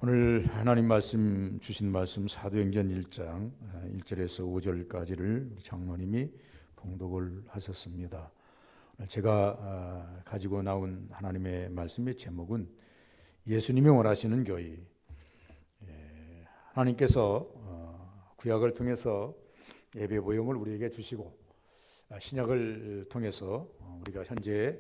오늘 하나님 말씀 주신 말씀 사도행전 1장 1절에서 5절까지를 장로님이 봉독을 하셨습니다. 제가 가지고 나온 하나님의 말씀의 제목은 예수님이 원하시는 교회. 하나님께서 구약을 통해서 예배 모형을 우리에게 주시고 신약을 통해서 우리가 현재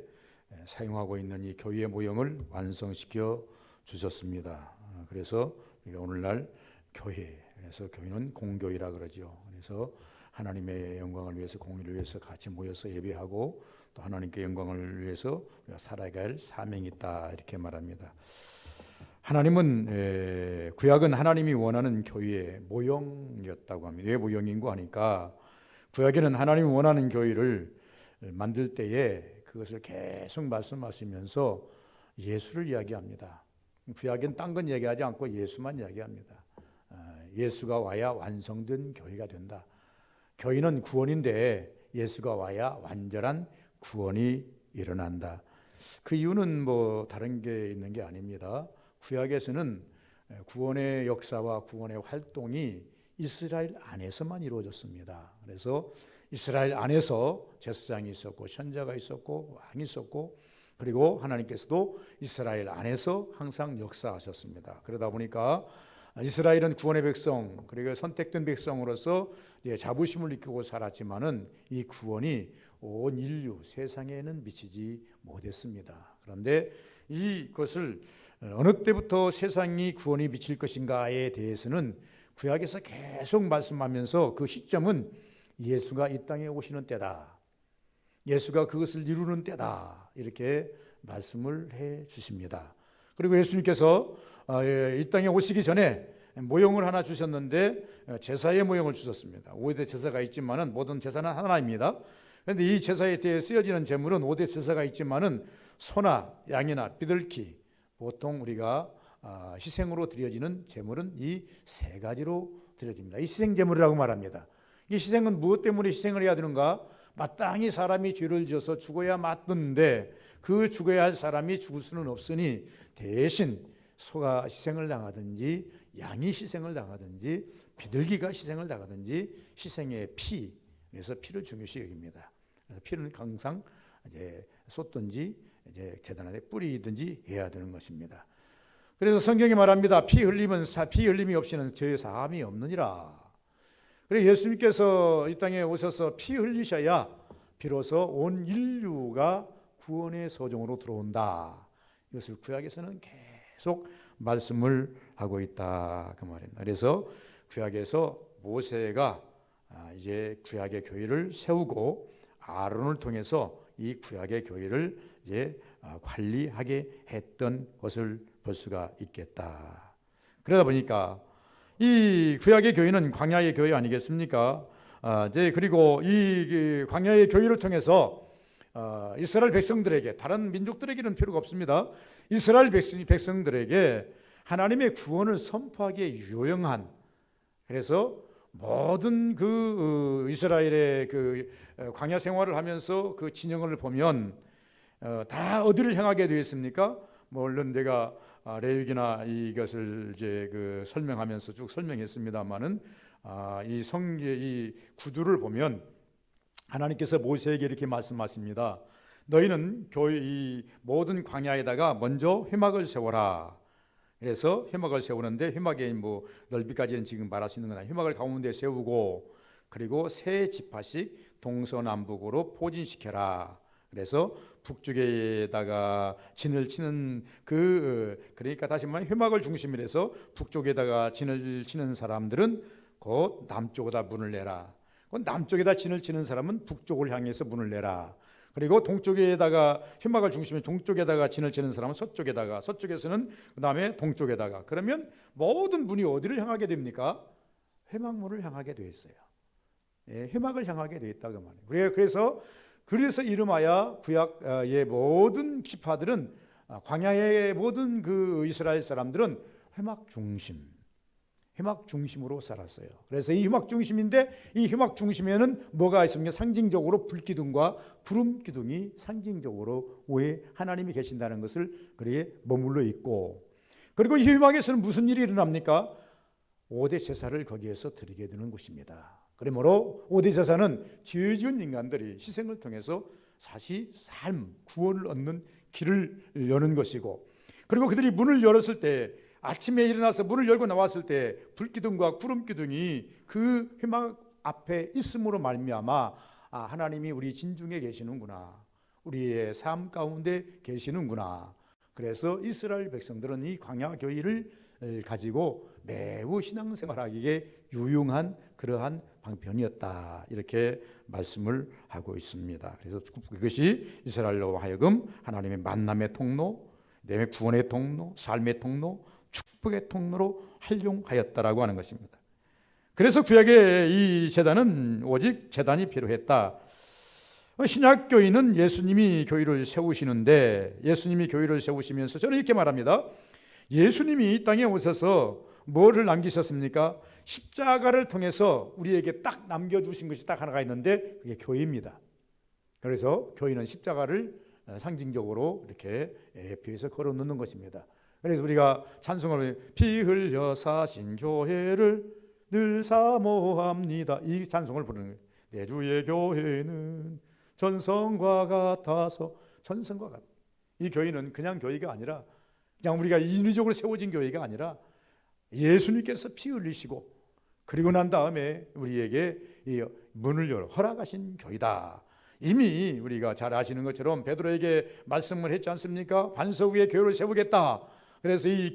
사용하고 있는 이 교회의 모형을 완성시켜 주셨습니다. 그래서 우리가 오늘날 교회, 그래서 교회는 공교회라 그러죠. 그래서 하나님의 영광을 위해서, 공의를 위해서 같이 모여서 예배하고 또 하나님께 영광을 위해서 우리가 살아가야 할 사명이 있다, 이렇게 말합니다. 하나님은 구약은 하나님이 원하는 교회의 모형이었다고 합니다. 왜 모형인고 하니까 구약에는 하나님이 원하는 교회를 만들 때에 그것을 계속 말씀하시면서 예수를 이야기합니다. 구약엔 딴 건 얘기하지 않고 예수만 이야기합니다. 예수가 와야 완성된 교회가 된다. 교회는 구원인데 예수가 와야 완전한 구원이 일어난다. 그 이유는 뭐 다른 게 있는 게 아닙니다. 구약에서는 구원의 역사와 구원의 활동이 이스라엘 안에서만 이루어졌습니다. 그래서 이스라엘 안에서 제사장이 있었고 선자가 있었고 왕이 있었고 그리고 하나님께서도 이스라엘 안에서 항상 역사하셨습니다. 그러다 보니까 이스라엘은 구원의 백성, 그리고 선택된 백성으로서 자부심을 느끼고 살았지만은 이 구원이 온 인류 세상에는 미치지 못했습니다. 그런데 이것을 어느 때부터 세상이 구원이 미칠 것인가에 대해서는 구약에서 계속 말씀하면서 그 시점은 예수가 이 땅에 오시는 때다, 예수가 그것을 이루는 때다, 이렇게 말씀을 해 주십니다. 그리고 예수님께서 이 땅에 오시기 전에 모형을 하나 주셨는데 제사의 모형을 주셨습니다. 5대 제사가 있지만은 모든 제사는 하나입니다. 그런데 이 제사에 대해 쓰여지는 제물은 5대 제사가 있지만은 소나 양이나 비둘기, 보통 우리가 희생으로 드려지는 제물은 이 세 가지로 드려집니다. 이 희생 제물이라고 말합니다. 이 희생은 무엇 때문에 희생을 해야 되는가? 마땅히 사람이 죄를 지어서 죽어야 맞는데 그 죽어야 할 사람이 죽을 수는 없으니 대신 소가 희생을 당하든지 양이 희생을 당하든지 비둘기가 희생을 당하든지 희생의 피, 그래서 피를 중요시 여깁니다. 그래서 피는 항상 이제 쏟든지 이제 재단에 뿌리든지 해야 되는 것입니다. 그래서 성경이 말합니다. 피 흘림이 없이는 죄 사함이 없느니라. 그래서 예수님께서 이 땅에 오셔서 피 흘리셔야 비로소 온 인류가 구원의 소정으로 들어온다. 이것을 구약에서는 계속 말씀을 하고 있다, 그 말입니다. 그래서 구약에서 모세가 이제 구약의 교회를 세우고 아론을 통해서 이 구약의 교회를 이제 관리하게 했던 것을 볼 수가 있겠다. 그러다 보니까 이 구약의 교회는 광야의 교회 아니겠습니까? 그리고 이 광야의 교회를 통해서 이스라엘 백성들에게, 다른 민족들에게는 필요가 없습니다. 이스라엘 백성들에게 하나님의 구원을 선포하기에 유용한, 그래서 모든 그 이스라엘의 그 광야 생활을 하면서 그 진영을 보면 다 어디를 향하게 되어 있습니까? 물론 내가 레위기나 이것을 이제 그 설명하면서 쭉 설명했습니다만은 이 성경의 이 구두를 보면 하나님께서 모세에게 이렇게 말씀하십니다. 너희는 이 모든 광야에다가 먼저 회막을 세워라. 그래서 회막을 세우는데 회막의 뭐 넓이까지는 지금 말할 수 있는 건 아니에요. 회막을 가운데 세우고 그리고 세 지파씩 동서남북으로 포진시켜라. 그래서 북쪽에다가 진을 치는 그러니까 다시 말하면 회막을 중심으로 해서 북쪽에다가 진을 치는 사람들은 곧 남쪽에다 문을 내라. 남쪽에다 진을 치는 사람은 북쪽을 향해서 문을 내라. 그리고 동쪽에다가 회막을 중심으로 동쪽에다가 진을 치는 사람은 서쪽에다가, 서쪽에서는 그 다음에 동쪽에다가. 그러면 모든 문이 어디를 향하게 됩니까? 회막문을 향하게 되어 있어요. 회막을 향하게 되어 있다고 말해요. 그래서 이름하여 구약의 모든 지파들은, 광야의 모든 그 이스라엘 사람들은 회막 중심으로 살았어요. 그래서 이 회막 중심인데 이 회막 중심에는 뭐가 있습니까? 상징적으로 불기둥과 구름 기둥이 상징적으로 위에 하나님이 계신다는 것을 그리에 머물러 있고, 그리고 이 회막에서는 무슨 일이 일어납니까? 5대 제사를 거기에서 드리게 되는 곳입니다. 그러므로 5대 제사는 죄 지은 인간들이 희생을 통해서 다시 삶, 구원을 얻는 길을 여는 것이고, 그리고 그들이 문을 열었을 때, 아침에 일어나서 문을 열고 나왔을 때 불기둥과 구름기둥이 그 회막 앞에 있음으로 말미암아 하나님이 우리 진중에 계시는구나, 우리의 삶 가운데 계시는구나. 그래서 이스라엘 백성들은 이 광야 교회를 가지고 매우 신앙생활하기에 유용한 그러한 방편이었다, 이렇게 말씀을 하고 있습니다. 그래서 그것이 이스라엘로 하여금 하나님의 만남의 통로, 내 구원의 통로, 삶의 통로, 축복의 통로로 활용하였다라고 하는 것입니다. 그래서 구약의 이 제단은 오직 제단이 필요했다. 신약 교회는 예수님이 교회를 세우시는데, 예수님이 교회를 세우시면서 저는 이렇게 말합니다. 예수님이 이 땅에 오셔서 뭐를 남기셨습니까? 십자가를 통해서 우리에게 딱 남겨주신 것이 딱 하나가 있는데, 그게 교회입니다. 그래서 교회는 십자가를 상징적으로 이렇게 예표해서 걸어놓는 것입니다. 그래서 우리가 찬송을 피 흘려 사신 교회를 늘 사모합니다, 이 찬송을 부르는 거예요. 내 주의 교회는 전성과 같아서, 전성과 같아. 이 교회는 그냥 교회가 아니라, 그냥 우리가 인위적으로 세워진 교회가 아니라 예수님께서 피 흘리시고 그리고 난 다음에 우리에게 이 문을 열어 허락하신 교회다. 이미 우리가 잘 아시는 것처럼 베드로에게 말씀을 했지 않습니까? 반석 위에 교회를 세우겠다. 그래서 이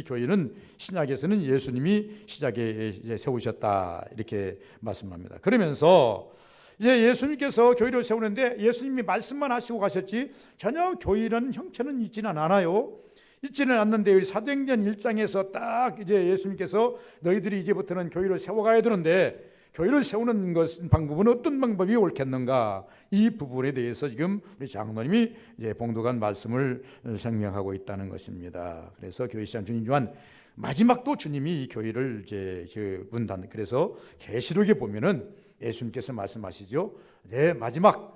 교회는 신약에서는 예수님이 시작에 이제 세우셨다, 이렇게 말씀합니다. 그러면서 이제 예수님께서 교회를 세우는데 예수님이 말씀만 하시고 가셨지 전혀 교회라는 형체는 있지는 않아요. 있지는 않는데 사도행전 1장에서 딱 이제 예수님께서 너희들이 이제부터는 교회를 세워가야 되는데, 교회를 세우는 방법은 어떤 방법이 옳겠는가, 이 부분에 대해서 지금 우리 장로님이 이제 봉독한 말씀을 생명하고 있다는 것입니다. 그래서 교회 시장 주님 또한 마지막도 주님이 이 교회를 이제 문단, 그래서 계시록에 보면은 예수님께서 말씀하시죠. 마지막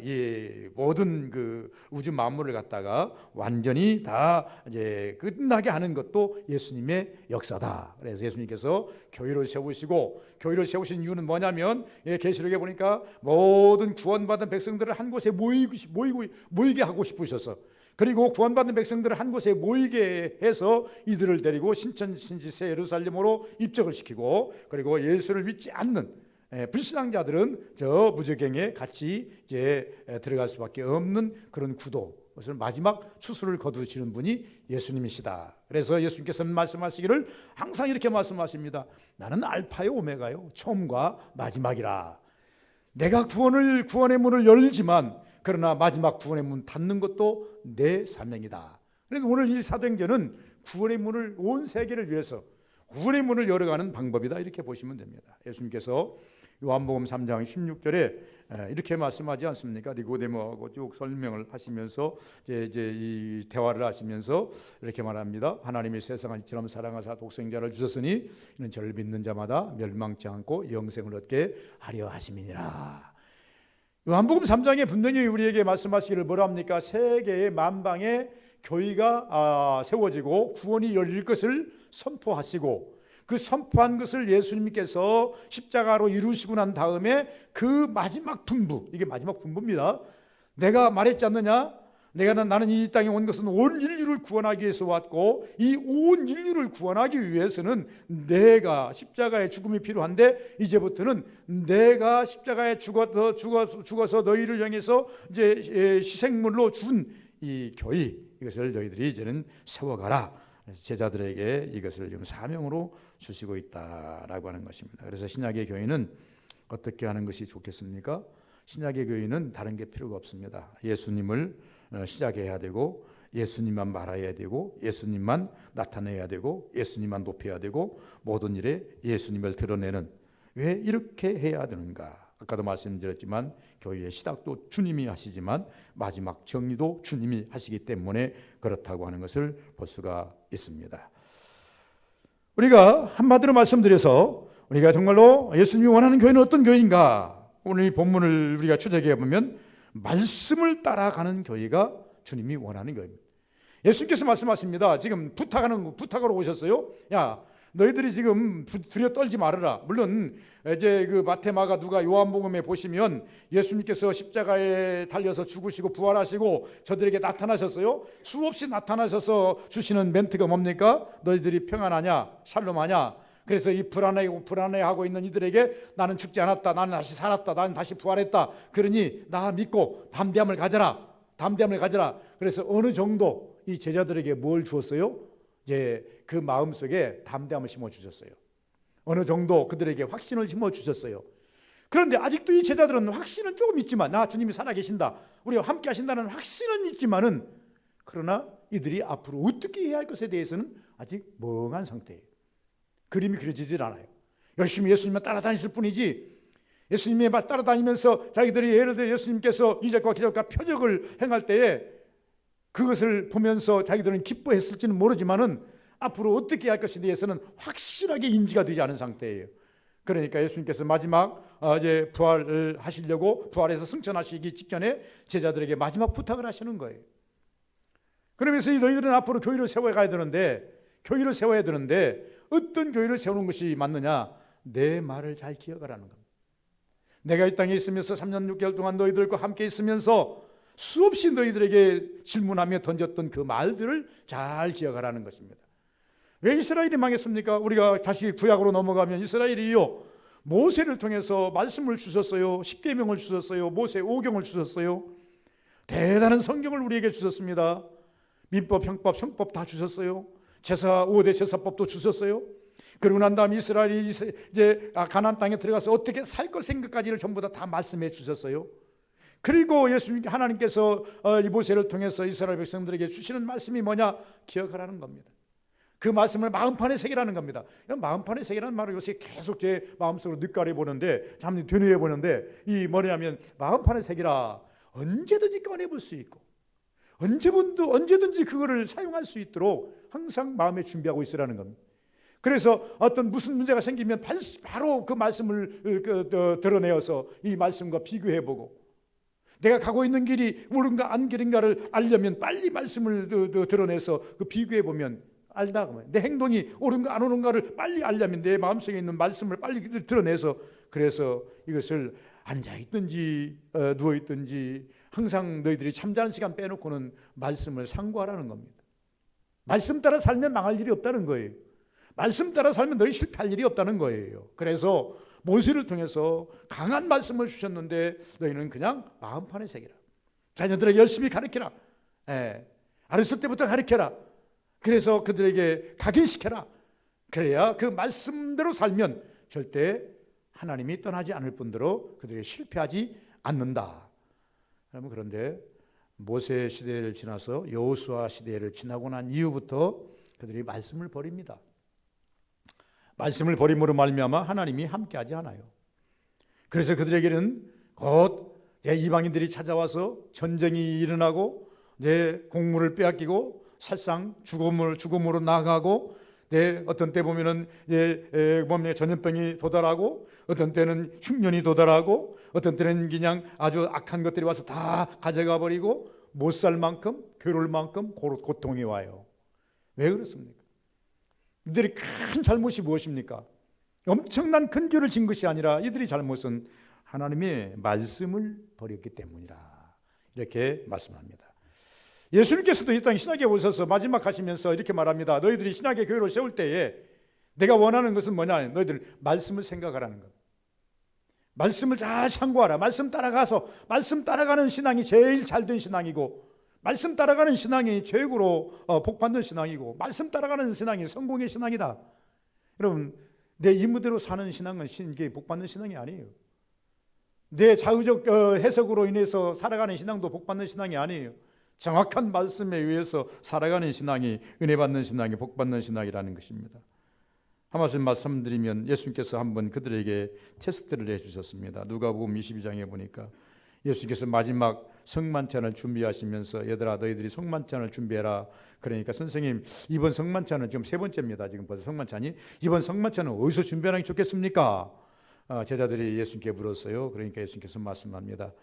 이 모든 그 우주 만물을 갖다가 완전히 다 이제 끝나게 하는 것도 예수님의 역사다. 그래서 예수님께서 교회를 세우시고, 교회를 세우신 이유는 뭐냐면, 계시록에 보니까 모든 구원받은 백성들을 한 곳에 모이게 하고 싶으셔서, 그리고 구원받은 백성들을 한 곳에 모이게 해서 이들을 데리고 신천지 새 예루살렘으로 입적을 시키고, 그리고 예수를 믿지 않는 불신앙자들은 저 무저갱에 같이 이제 들어갈 수밖에 없는 그런 구도, 그것을 마지막 추수를 거두시는 분이 예수님이시다. 그래서 예수님께서는 말씀하시기를 항상 이렇게 말씀하십니다. 나는 알파요 오메가요, 처음과 마지막이라. 내가 구원의 문을 열지만, 그러나 마지막 구원의 문 닫는 것도 내 사명이다. 그래서 오늘 이 사도행전은 구원의 문을, 온 세계를 위해서 구원의 문을 열어가는 방법이다, 이렇게 보시면 됩니다. 예수님께서 요한복음 3장 16절에 이렇게 말씀하지 않습니까? 니고데모하고 쭉 설명을 하시면서 이제 이 대화를 하시면서 이렇게 말합니다. 하나님이 세상을 이처럼 사랑하사 독생자를 주셨으니 이는 저를 믿는 자마다 멸망치 않고 영생을 얻게 하려 하심이니라. 요한복음 3장에 분명히 우리에게 말씀하시기를 뭐라 합니까? 세계의 만방에 교회가 세워지고 구원이 열릴 것을 선포하시고, 그 선포한 것을 예수님께서 십자가로 이루시고 난 다음에 그 마지막 분부, 이게 마지막 분부입니다. 내가 말했지 않느냐? 나는 이 땅에 온 것은 온 인류를 구원하기 위해서 왔고, 이 온 인류를 구원하기 위해서는 내가 십자가의 죽음이 필요한데, 이제부터는 내가 십자가에 죽어서 너희를 향해서 이제 희생물로 준 이 교회, 이것을 너희들이 이제는 세워가라. 제자들에게 이것을 지금 사명으로 주시고 있다라고 하는 것입니다. 그래서 신약의 교회는 어떻게 하는 것이 좋겠습니까? 신약의 교회는 다른 게 필요가 없습니다. 예수님을 시작해야 되고, 예수님만 말해야 되고, 예수님만 나타내야 되고, 예수님만 높여야 되고, 모든 일에 예수님을 드러내는, 왜 이렇게 해야 되는가? 아까도 말씀드렸지만 교회의 시작도 주님이 하시지만 마지막 정리도 주님이 하시기 때문에 그렇다고 하는 것을 볼 수가 있습니다. 우리가 한마디로 말씀드려서, 우리가 정말로 예수님이 원하는 교회는 어떤 교회인가? 오늘 이 본문을 우리가 추적해 보면 말씀을 따라가는 교회가 주님이 원하는 교회입니다. 예수님께서 말씀하십니다. 지금 부탁하러 오셨어요. 야, 너희들이 지금 두려워 떨지 말아라. 물론 이제 그 마태마가 누가 요한복음에 보시면 예수님께서 십자가에 달려서 죽으시고 부활하시고 저들에게 나타나셨어요. 수없이 나타나셔서 주시는 멘트가 뭡니까? 너희들이 평안하냐? 샬롬하냐? 그래서 이 불안해하고 있는 이들에게 나는 죽지 않았다. 나는 다시 살았다. 나는 다시 부활했다. 그러니 나 믿고 담대함을 가져라. 담대함을 가져라. 그래서 어느 정도 이 제자들에게 뭘 주었어요? 이제 그 마음속에 담대함을 심어주셨어요. 어느 정도 그들에게 확신을 심어주셨어요. 그런데 아직도 이 제자들은 확신은 조금 있지만, 나 주님이 살아계신다, 우리와 함께 하신다는 확신은 있지만은, 그러나 이들이 앞으로 어떻게 해야 할 것에 대해서는 아직 멍한 상태예요. 그림이 그려지질 않아요. 열심히 예수님만 따라다녔을 뿐이지, 예수님에 따라다니면서 자기들이 예를 들어 예수님께서 이적과 기적과 표적을 행할 때에 그것을 보면서 자기들은 기뻐했을지는 모르지만은 앞으로 어떻게 할 것에 대해서는 확실하게 인지가 되지 않은 상태예요. 그러니까 예수님께서 마지막 이제 부활을 하시려고, 부활해서 승천하시기 직전에 제자들에게 마지막 부탁을 하시는 거예요. 그러면서 너희들은 앞으로 교회를 세워야 되는데 어떤 교회를 세우는 것이 맞느냐? 내 말을 잘 기억하라는 겁니다. 내가 이 땅에 있으면서 3년 6개월 동안 너희들과 함께 있으면서 수없이 너희들에게 질문하며 던졌던 그 말들을 잘 기억하라는 것입니다. 왜 이스라엘이 망했습니까? 우리가 다시 구약으로 넘어가면 이스라엘이요, 모세를 통해서 말씀을 주셨어요. 십계명을 주셨어요. 모세 오경을 주셨어요. 대단한 성경을 우리에게 주셨습니다. 민법, 형법, 성법 다 주셨어요. 제사 5대 제사법도 주셨어요. 그러고 난 다음 이스라엘이 이제 가나안 땅에 들어가서 어떻게 살 것 생각까지를 전부 다 말씀해 주셨어요. 그리고 예수님 하나님께서 이 모세를 통해서 이스라엘 백성들에게 주시는 말씀이 뭐냐? 기억하라는 겁니다. 그 말씀을 마음판에 새기라는 겁니다. 마음판에 새기라는 말을 요새 계속 제 마음속으로 늑가려 보는데, 참 되뇌어 보는데, 이 뭐냐면 마음판에 새기라. 언제든지 꺼내볼 수 있고 언제든지 그거를 사용할 수 있도록 항상 마음에 준비하고 있으라는 겁니다. 그래서 어떤 무슨 문제가 생기면 바로 그 말씀을 드러내어서 이 말씀과 비교해보고, 내가 가고 있는 길이 옳은가 안 길인가를 알려면 빨리 말씀을 드러내서 그 비교해보면 알다. 내 행동이 옳은가 안 옳은가를 빨리 알려면 내 마음속에 있는 말씀을 빨리 드러내서, 그래서 이것을 앉아있든지 누워있든지 항상 너희들이 잠자는 시간 빼놓고는 말씀을 상고하라는 겁니다. 말씀 따라 살면 망할 일이 없다는 거예요. 말씀 따라 살면 너희 실패할 일이 없다는 거예요. 그래서 모세를 통해서 강한 말씀을 주셨는데 너희는 그냥 마음판에 새기라. 자녀들에게 열심히 가르쳐라. 어렸을 때부터 가르쳐라. 그래서 그들에게 각인시켜라. 그래야 그 말씀대로 살면 절대 하나님이 떠나지 않을 뿐더러 그들에게 실패하지 않는다. 그런데 모세 시대를 지나서 여호수아 시대를 지나고 난 이후부터 그들이 말씀을 버립니다. 말씀을 버림으로 말미암아 하나님이 함께하지 않아요. 그래서 그들에게는 곧 이방인들이 찾아와서 전쟁이 일어나고 공물을 빼앗기고 살상 죽음으로 나아가고, 어떤 때 보면은 몸에 전염병이 도달하고, 어떤 때는 흉년이 도달하고, 어떤 때는 그냥 아주 악한 것들이 와서 다 가져가 버리고 못 살 만큼, 괴로울 만큼 고통이 와요. 왜 그렇습니까? 이들이 큰 잘못이 무엇입니까? 엄청난 큰 죄를 진 것이 아니라 이들의 잘못은 하나님의 말씀을 버렸기 때문이라, 이렇게 말씀합니다. 예수님께서도 이 땅 신약에 오셔서 마지막 하시면서 이렇게 말합니다. 너희들이 신약의 교회를 세울 때에 내가 원하는 것은 뭐냐? 너희들 말씀을 생각하라는 것. 말씀을 잘 참고하라. 말씀 따라가서, 말씀 따라가는 신앙이 제일 잘된 신앙이고, 말씀 따라가는 신앙이 최고로 복받는 신앙이고, 말씀 따라가는 신앙이 성공의 신앙이다. 여러분, 내 임무대로 사는 신앙은 이게 복받는 신앙이 아니에요. 내 자의적 해석으로 인해서 살아가는 신앙도 복받는 신앙이 아니에요. 정확한 말씀에 의해서 살아가는 신앙이 은혜받는 신앙이 복받는 신앙이라는 것입니다. 한 말씀드리면, 예수님께서 한번 그들에게 테스트를 해주셨습니다. 누가복음 22장에 보니까 예수님께서 마지막 성만찬을 준비하시면서, 얘들아 너희들이 성만찬을 준비해라. 그러니까 선생님, 이번 성만찬은 지금 세 번째입니다. 지금 벌써 성만찬이. 이번 성만찬은 어디서 준비하는 게 좋겠습니까? 제자들이 예수님께 물었어요. 그러니까 예수님께서 말씀합니다.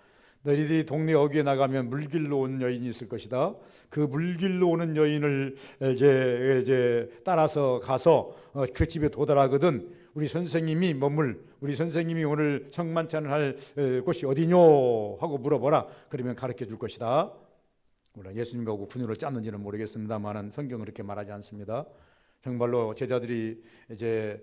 너희들이 동네 어귀에 나가면 물길로 온 여인이 있을 것이다. 그 물길로 오는 여인을 이제 따라서 가서 그 집에 도달하거든 우리 선생님이 오늘 성만찬을 할 곳이 어디뇨 하고 물어보라. 그러면 가르쳐 줄 것이다. 물론 예수님하고 군유를 짰는지는 모르겠습니다만 성경은 그렇게 말하지 않습니다. 정말로 제자들이 이제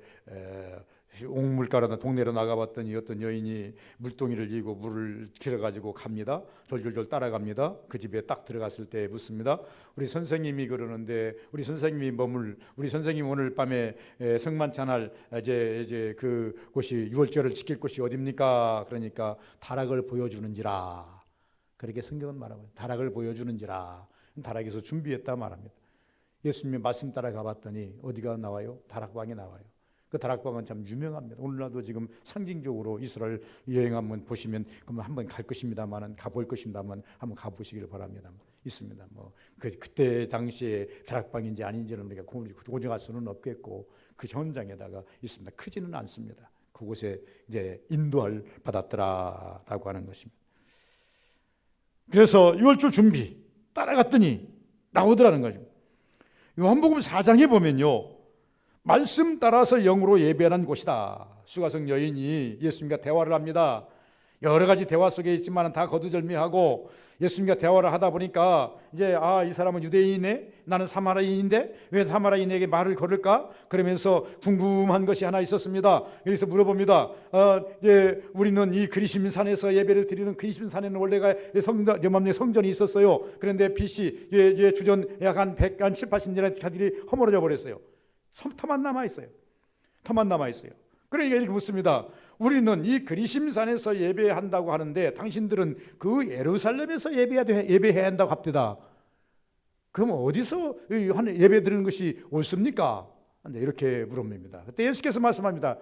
옥물가로나 동네로 나가봤더니 어떤 여인이 물동이를 지고 물을 길어가지고 갑니다. 졸졸졸 따라갑니다. 그 집에 딱 들어갔을 때 묻습니다. 우리 선생님이 그러는데 우리 선생님 오늘 밤에 성만찬할 이제 그 곳이 유월절을 지킬 곳이 어딥니까? 그러니까 다락을 보여주는지라. 그렇게 성경은 말합니다. 다락을 보여주는지라. 다락에서 준비했다 말합니다. 예수님의 말씀 따라 가봤더니 어디가 나와요? 다락방에 나와요. 그 다락방은 참 유명합니다. 오늘날도 지금 상징적으로 이스라엘 여행 한번 보시면 그러면 한번 갈 것입니다만 가볼 것입니다만 한번 가보시기를 바랍니다. 있습니다. 뭐 그때 당시에 다락방인지 아닌지는 우리가 고정할 수는 없겠고 그 현장에다가 있습니다. 크지는 않습니다. 그곳에 이제 인도할 받았더라라고 하는 것입니다. 그래서 유월절 준비 따라갔더니 나오더라는 거죠. 요한복음 4장에 보면요. 말씀 따라서 영으로 예배하는 곳이다. 수가성 여인이 예수님과 대화를 합니다. 여러 가지 대화 속에 있지만 다 거두절미하고 예수님과 대화를 하다 보니까 이제 이 사람은 유대인이네, 나는 사마리아인인데 왜 사마리아인에게 말을 걸을까? 그러면서 궁금한 것이 하나 있었습니다. 그래서 물어봅니다. 우리는 이 그리심산에서 예배를 드리는 그리심산에는 원래가 성전이 있었어요. 그런데 BC 주전 약 한 7, 80년에 가들이 허물어져 버렸어요. 터만 남아 있어요. 그러니까 이렇게 묻습니다. 우리는 이 그리심산에서 예배한다고 하는데 당신들은 그 예루살렘에서 예배해야 한다고 합니다. 그럼 어디서 예배 드리는 것이 옳습니까? 이렇게 물어봅니다. 그때 예수께서 말씀합니다.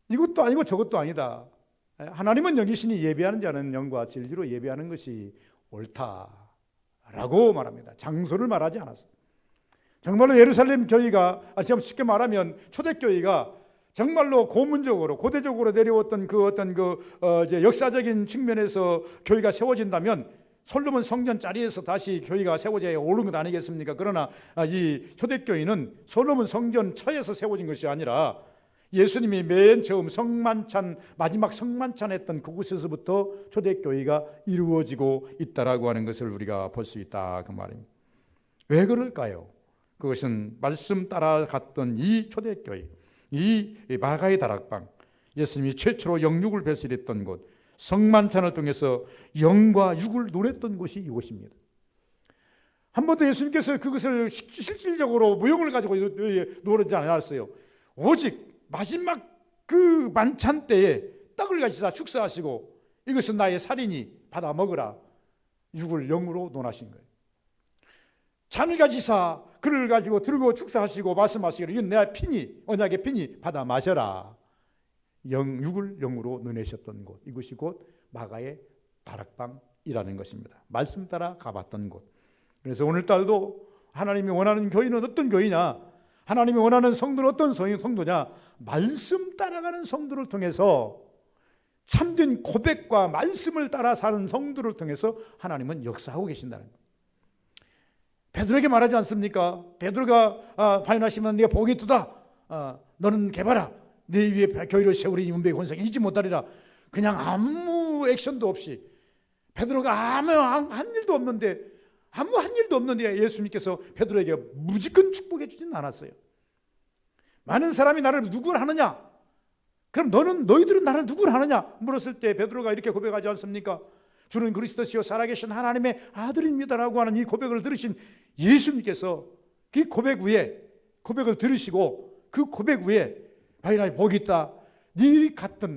이것도 아니고 저것도 아니다. 하나님은 영이시니 예배하는 자는 영과 진리로 예배하는 것이 옳다라고 말합니다. 장소를 말하지 않았어요. 정말로 예루살렘 교회가 쉽게 말하면 초대교회가 정말로 고문적으로 고대적으로 내려왔던 이제 역사적인 측면에서 교회가 세워진다면 솔로몬 성전 자리에서 다시 교회가 세워져야 옳은 것 아니겠습니까? 그러나 이 초대교회는 솔로몬 성전 처에서 세워진 것이 아니라 예수님이 맨 처음 마지막 성만찬 했던 그곳에서부터 초대교회가 이루어지고 있다라고 하는 것을 우리가 볼 수 있다 그 말입니다. 왜 그럴까요? 그것은 말씀 따라갔던 이 초대교회, 이 마가의 다락방, 예수님이 최초로 영육을 배설했던 곳, 성만찬을 통해서 영과 육을 노렸던 곳이 이곳입니다. 한 번도 예수님께서 그것을 실질적으로 무용을 가지고 노르지 않았어요. 오직 마지막 그 만찬 때에 떡을 가지사 축사하시고 이것은 나의 살이니 받아 먹으라. 육을 영으로 논하신 거예요. 잔을 가지사 그를 가지고 들고 축사하시고 말씀하시기를 이건 내 피니 언약의 피니 받아 마셔라. 육을 영으로 논하셨던 곳, 이것이 곧 마가의 다락방이라는 것입니다. 말씀 따라 가봤던 곳. 그래서 오늘날도 하나님이 원하는 교회는 어떤 교회냐? 하나님이 원하는 성도는 어떤 성도냐? 말씀 따라가는 성도를 통해서 참된 고백과 말씀을 따라 사는 성도를 통해서 하나님은 역사하고 계신다는 것. 베드로에게 말하지 않습니까? 베드로가 바요나시면 네가 복이 있도다. 너는 개봐라. 내 위에 교회를 세우리 운명의 권세가 잊지 못하리라. 그냥 아무 액션도 없이 베드로가 아무 한 일도 없는데 예수님께서 베드로에게 무지건 축복해 주지는 않았어요. 많은 사람이 나를 누구를 하느냐? 그럼 너희들은 나를 누구를 하느냐? 물었을 때 베드로가 이렇게 고백하지 않습니까? 주는 그리스도시요 살아계신 하나님의 아들입니다라고 하는 이 고백을 들으신 예수님께서 그 고백을 들으시고 그 고백 위에 바요나 복이 있다.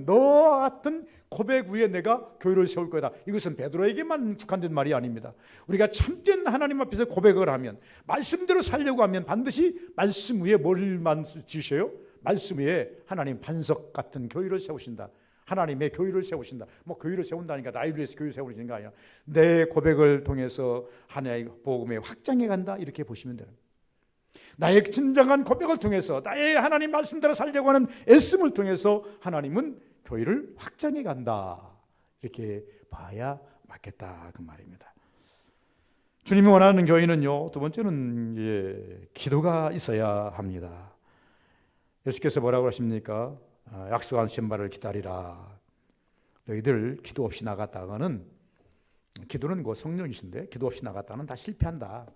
너와 같은 고백 위에 내가 교회를 세울 거다. 이것은 베드로에게만 국한된 말이 아닙니다. 우리가 참된 하나님 앞에서 고백을 하면 말씀대로 살려고 하면 반드시 말씀 위에 뭐를 지으셔요? 말씀 위에 하나님 반석 같은 교회를 세우신다. 하나님의 교회를 세우신다. 교회를 세운다니까 나를 위해서 교회 세우시는 게 아니라 내 고백을 통해서 하나님의 복음에 확장해 간다. 이렇게 보시면 돼요. 나의 진정한 고백을 통해서 나의 하나님 말씀대로 살려고 하는 애씀을 통해서 하나님은 교회를 확장해 간다. 이렇게 봐야 맞겠다 그 말입니다. 주님이 원하는 교회는요, 두 번째는 기도가 있어야 합니다. 예수께서 뭐라고 하십니까? 약속한 신발을 기다리라. 너희들 기도 없이 나갔다가는, 기도는 그 성령이신데 기도 없이 나갔다가는 다 실패한다.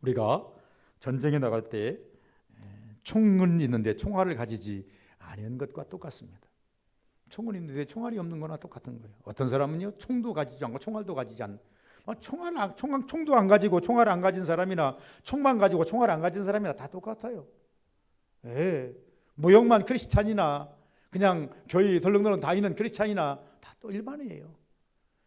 우리가 전쟁에 나갈 때 총은 있는데 총알을 가지지 않은 것과 똑같습니다. 총은 있는데 총알이 없는 거나 똑같은 거예요. 어떤 사람은요, 총도 가지지 않고 총알도 가지지 않는, 총도 안 가지고 총알 안 가진 사람이나 총만 가지고 총알 안 가진 사람이나 다 똑같아요. 모형만 크리스찬이나 그냥 교회 덜렁덜렁 다니는 크리스찬이나 다 또 일반이에요.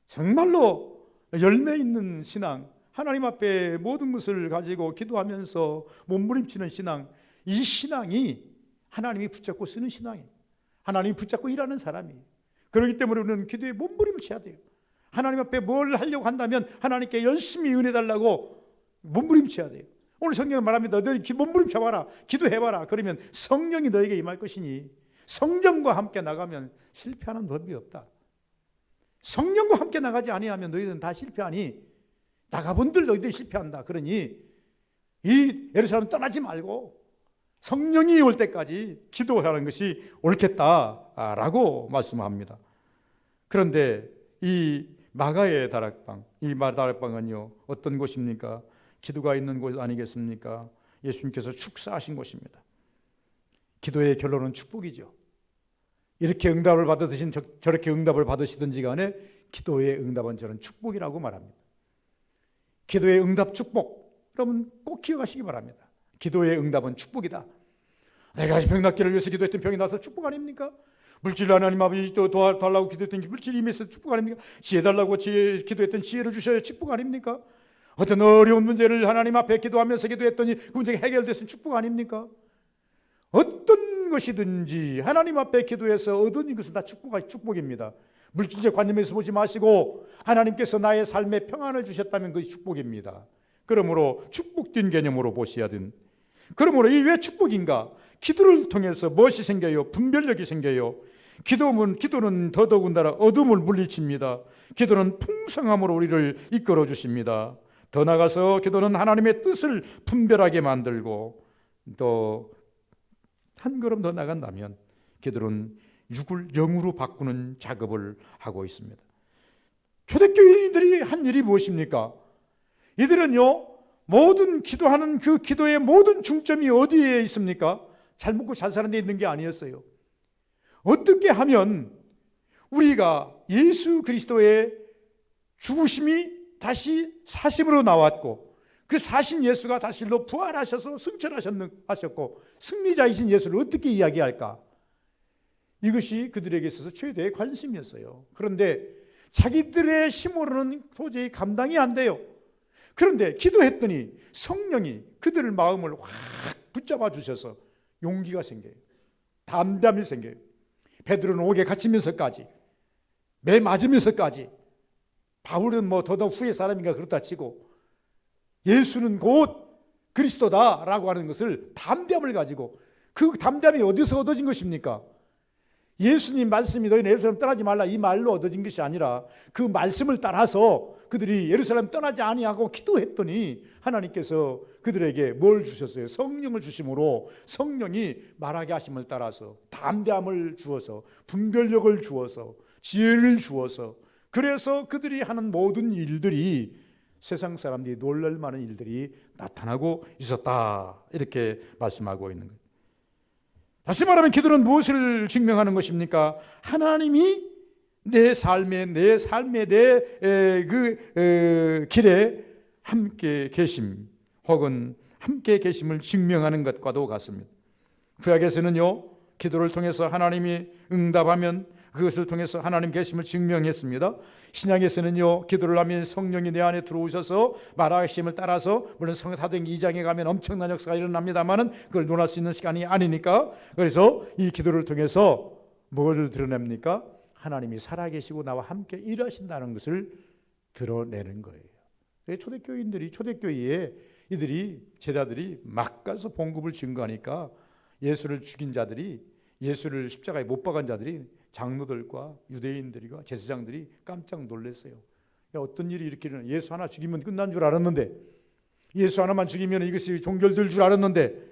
정말로 열매 있는 신앙, 하나님 앞에 모든 것을 가지고 기도하면서 몸부림치는 신앙, 이 신앙이 하나님이 붙잡고 쓰는 신앙이에요. 하나님이 붙잡고 일하는 사람이에요. 그렇기 때문에 우리는 기도에 몸부림을 쳐야 돼요. 하나님 앞에 뭘 하려고 한다면 하나님께 열심히 은혜 달라고 몸부림쳐야 돼요. 오늘 성경은 말합니다. 너희 몸부림쳐봐라, 기도해봐라. 그러면 성령이 너에게 임할 것이니, 성령과 함께 나가면 실패하는 법이 없다. 성령과 함께 나가지 아니하면 너희들은 다 실패하니, 나가본들 너희들이 실패한다. 그러니 이 예루살렘 떠나지 말고 성령이 올 때까지 기도하는 것이 옳겠다라고 말씀합니다. 그런데 이 마가의 다락방, 이 다락방은요, 어떤 곳입니까? 기도가 있는 곳 아니겠습니까? 예수님께서 축사하신 곳입니다. 기도의 결론은 축복이죠. 이렇게 응답을 받으신, 저렇게 응답을 받으시든지 간에 기도의 응답은 저는 축복이라고 말합니다. 기도의 응답 축복, 여러분 꼭 기억하시기 바랍니다. 기도의 응답은 축복이다. 내가 병 낫기를 위해서 기도했던 병이 나서 축복 아닙니까? 물질 하나님 아버지 또 도와달라고 기도했던 물질이 임해서 축복 아닙니까? 지혜 달라고 기도했던 지혜를 주셔야 축복 아닙니까? 어떤 어려운 문제를 하나님 앞에 기도하면서 기도했더니 그 문제가 해결됐으면 축복 아닙니까? 어떤 것이든지 하나님 앞에 기도해서 얻은 것은 다 축복입니다. 물질적 관념에서 보지 마시고 하나님께서 나의 삶에 평안을 주셨다면 그것이 축복입니다. 그러므로 축복된 개념으로 보셔야 된. 그러므로 이 왜 축복인가? 기도를 통해서 무엇이 생겨요? 분별력이 생겨요. 기도는 더더군다나 어둠을 물리칩니다. 기도는 풍성함으로 우리를 이끌어 주십니다. 더 나아가서 기도는 하나님의 뜻을 분별하게 만들고, 또 한 걸음 더 나간다면 기도는 육을 영으로 바꾸는 작업을 하고 있습니다. 초대교인들이 한 일이 무엇입니까? 이들은요, 모든 기도하는 그 기도의 모든 중점이 어디에 있습니까? 잘 먹고 잘 사는 데 있는 게 아니었어요. 어떻게 하면 우리가 예수 그리스도의 죽으심이 다시 사심으로 나왔고, 그 사신 예수가 다시 부활하셔서 승천하셨고 승리자이신 예수를 어떻게 이야기할까? 이것이 그들에게 있어서 최대의 관심이었어요. 그런데 자기들의 힘으로는 도저히 감당이 안 돼요. 그런데 기도했더니 성령이 그들의 마음을 확 붙잡아 주셔서 용기가 생겨요. 담담이 생겨요. 베드로는 옥에 갇히면서까지, 매 맞으면서까지, 바울은 더더 후의 사람인가 그렇다 치고, 예수는 곧 그리스도다라고 하는 것을 담대함을 가지고, 그 담대함이 어디서 얻어진 것입니까? 예수님 말씀이 너희는 예루살렘 떠나지 말라 이 말로 얻어진 것이 아니라 그 말씀을 따라서 그들이 예루살렘 떠나지 아니하고 기도했더니 하나님께서 그들에게 뭘 주셨어요? 성령을 주심으로 성령이 말하게 하심을 따라서 담대함을 주어서 분별력을 주어서 지혜를 주어서, 그래서 그들이 하는 모든 일들이 세상 사람들이 놀랄 만한 일들이 나타나고 있었다, 이렇게 말씀하고 있는 거예요. 다시 말하면 기도는 무엇을 증명하는 것입니까? 하나님이 내 길에 함께 계심, 혹은 함께 계심을 증명하는 것과도 같습니다. 구약에서는요, 기도를 통해서 하나님이 응답하면 그것을 통해서 하나님 계심을 증명했습니다. 신약에서는요, 기도를 하면 성령이 내 안에 들어오셔서 말하심을 따라서, 물론 사도행 2장에 가면 엄청난 역사가 일어납니다만은 그걸 논할 수 있는 시간이 아니니까, 그래서 이 기도를 통해서 무엇을 드러냅니까? 하나님이 살아계시고 나와 함께 일하신다는 것을 드러내는 거예요. 초대교회에 이들이 제자들이 막 가서 봉급을 증거하니까 예수를 죽인 자들이, 예수를 십자가에 못 박은 자들이 장로들과 유대인들과 제사장들이 깜짝 놀랐어요. 야, 어떤 일이 이렇게 일어나? 예수 하나 죽이면 끝난 줄 알았는데, 예수 하나만 죽이면 이것이 종결될 줄 알았는데,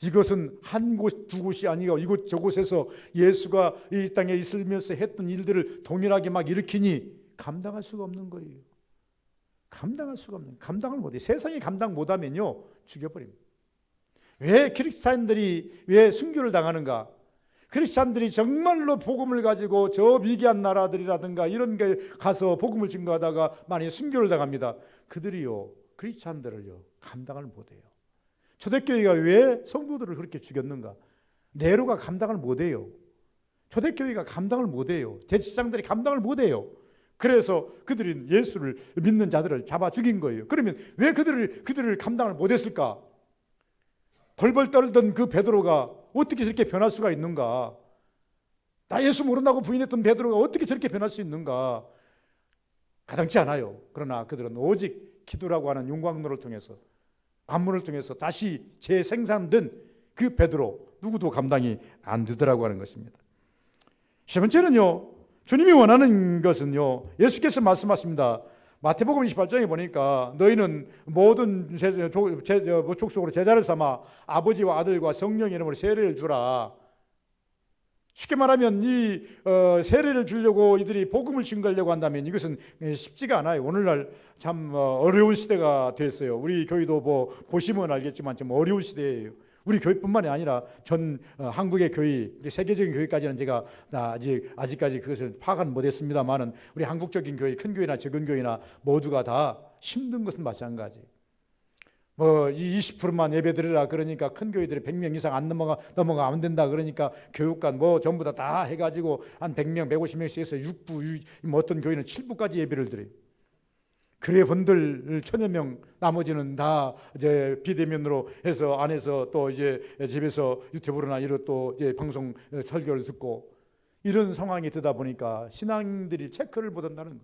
이것은 한 곳, 두 곳이 아니고 이곳 저곳에서 예수가 이 땅에 있으면서 했던 일들을 동일하게 막 일으키니 감당할 수가 없는 거예요. 감당할 수가 없는, 감당을 못해. 세상이 감당 못하면요, 죽여버립니다. 왜 크리스찬들이 왜 순교를 당하는가? 크리스찬들이 정말로 복음을 가지고 저 미개한 나라들이라든가 이런 게 가서 복음을 증거하다가 많이 순교를 당합니다. 그들이요, 크리스찬들을요, 감당을 못해요. 초대교회가 왜 성도들을 그렇게 죽였는가? 네로가 감당을 못해요. 초대교회가 감당을 못해요. 대제사장들이 감당을 못해요. 그래서 그들이 예수를 믿는 자들을 잡아 죽인 거예요. 그러면 왜 그들을 감당을 못했을까? 벌벌 떨던 그 베드로가 어떻게 저렇게 변할 수가 있는가? 나 예수 모른다고 부인했던 베드로가 어떻게 저렇게 변할 수 있는가? 가당치 않아요. 그러나 그들은 오직 기도라고 하는 용광로를 통해서, 관문을 통해서 다시 재생산된 그 베드로, 누구도 감당이 안 되더라고 하는 것입니다. 세 번째는요, 주님이 원하는 것은요, 예수께서 말씀하십니다. 마태복음 28장에 보니까 너희는 모든 족속으로 제자를 삼아 아버지와 아들과 성령의 이름으로 세례를 주라. 쉽게 말하면 이 세례를 주려고 이들이 복음을 증거하려고 한다면 이것은 쉽지가 않아요. 오늘날 참 어려운 시대가 됐어요. 우리 교회도 뭐 보시면 알겠지만 좀 어려운 시대예요. 우리 교회뿐만이 아니라 전 한국의 교회, 세계적인 교회까지는 제가 아직까지 그것을 파악은 못했습니다만은 우리 한국적인 교회, 큰 교회나 적은 교회나 모두가 다 힘든 것은 마찬가지. 뭐 20%만 예배드리라 그러니까 큰 교회들이 100명 이상 안 넘어가 안 된다 그러니까 교육관 뭐 전부 다 해가지고 한 100명, 150명씩 해서 6부, 뭐 어떤 교회는 7부까지 예배를 드려요. 그래 본들 1000여 명, 나머지는 다 이제 비대면으로 해서 안에서 또 이제 집에서 유튜브로나 이런 또 이제 방송 설교를 듣고 이런 상황이 되다 보니까 신앙들이 체크를 못 한다는 거예요.